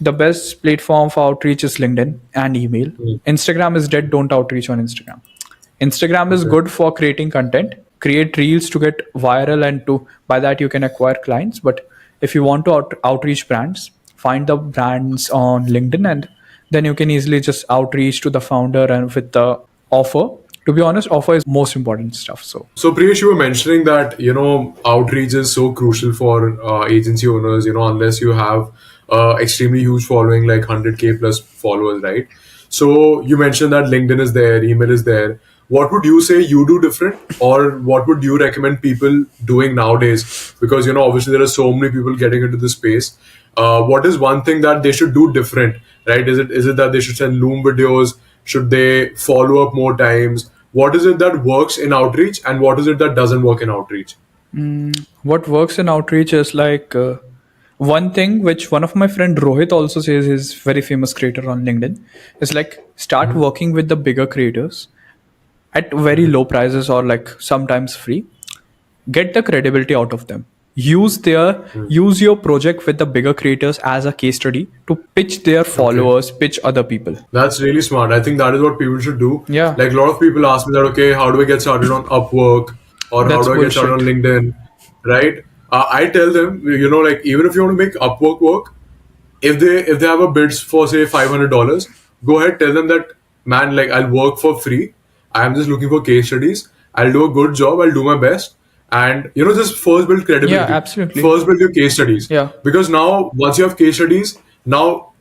The best platform for outreach is LinkedIn and email. Mm. Instagram is dead. Don't outreach on Instagram. Instagram is Okay. good for creating content, create reels to get viral, and to by that you can acquire clients. But if you want to outreach brands, find the brands on LinkedIn, and then you can easily just outreach to the founder and with the offer. To be honest, offer is most important stuff. So So Priyesh, you were mentioning that outreach is so crucial for agency owners. Unless you have extremely huge following, like 100K plus followers, right? So you mentioned that LinkedIn is there, email is there. What would you say you do different, or what would you recommend people doing nowadays? Because obviously there are so many people getting into this space. What is one thing that they should do different, right? Is it that they should send Loom videos? Should they follow up more times? What is it that works in outreach, and what is it that doesn't work in outreach? what works in outreach is like one thing which one of my friend Rohit also says, is very famous creator on LinkedIn, is like start working with the bigger creators at very low prices or like sometimes free. Get the credibility out of them. Use your project with the bigger creators as a case study to pitch their Okay. followers, pitch other people. That's really smart. I think that is what people should do. Yeah, Like a lot of people ask me that, okay, how do I get started on Upwork, or how that's do I get started on bullshit. LinkedIn, right? I tell them, like even if you want to make Upwork work, if they have a bids for say $500, go ahead, tell them that, man, like I'll work for free. I'm just looking for case studies. I'll do a good job. I'll do my best, and just first build Yeah, credibility. absolutely. First build your case studies, Yeah, because now once you have case studies, now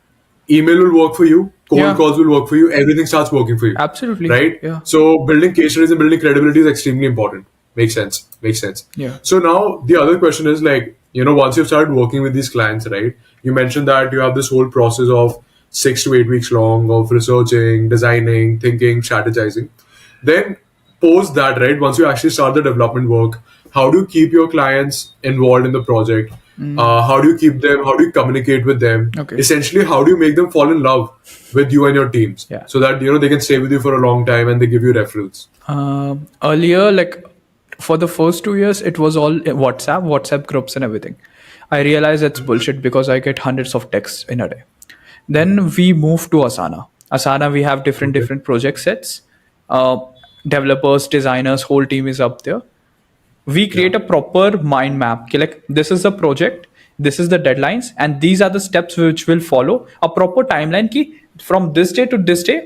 email will work for you, cold yeah, calls will work for you, everything starts working for you, absolutely. right? Yeah, So building case studies and building credibility is extremely important. Makes sense. Makes sense. yeah. So now the other question is, like, once you've started working with these clients, right? You mentioned that you have this whole process of 6 to 8 weeks long of researching, designing, thinking, strategizing. Then post that, right? Once you actually start the development work, how do you keep your clients involved in the project? How do you keep them? How do you communicate with them? Okay. Essentially, how do you make them fall in love with you and your teams, Yeah. so that they can stay with you for a long time and they give you referrals? Earlier, like for the first 2 years, it was all WhatsApp groups and everything. I realized it's bullshit because I get hundreds of texts in a day. Then we moved to Asana. Asana, we have Okay. different project sets. Uh, Developers, designers, whole team is up there. We Yeah. create a proper mind map. Okay, like this is the project, this is the deadlines, and these are the steps which will follow a proper timeline. Ki from this day to this day,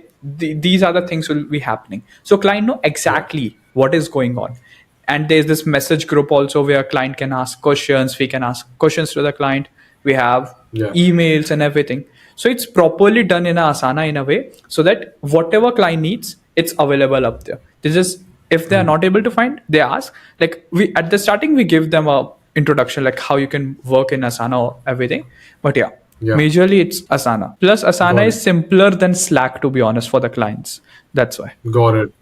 these are the things will be happening. So client know Yeah. exactly what is going on. And there's this message group also where client can ask questions. We can ask questions to the client. We have Yeah. emails and everything. So it's properly done in a Asana in a way so that whatever client needs, it's available up there. This is if they are not able to find, they ask. Like we at the starting, we give them a introduction like how you can work in Asana or everything. But yeah, Yeah. majorly it's Asana. Plus Asana Got is it. simpler than Slack, to be honest, for the clients. That's why. Got it.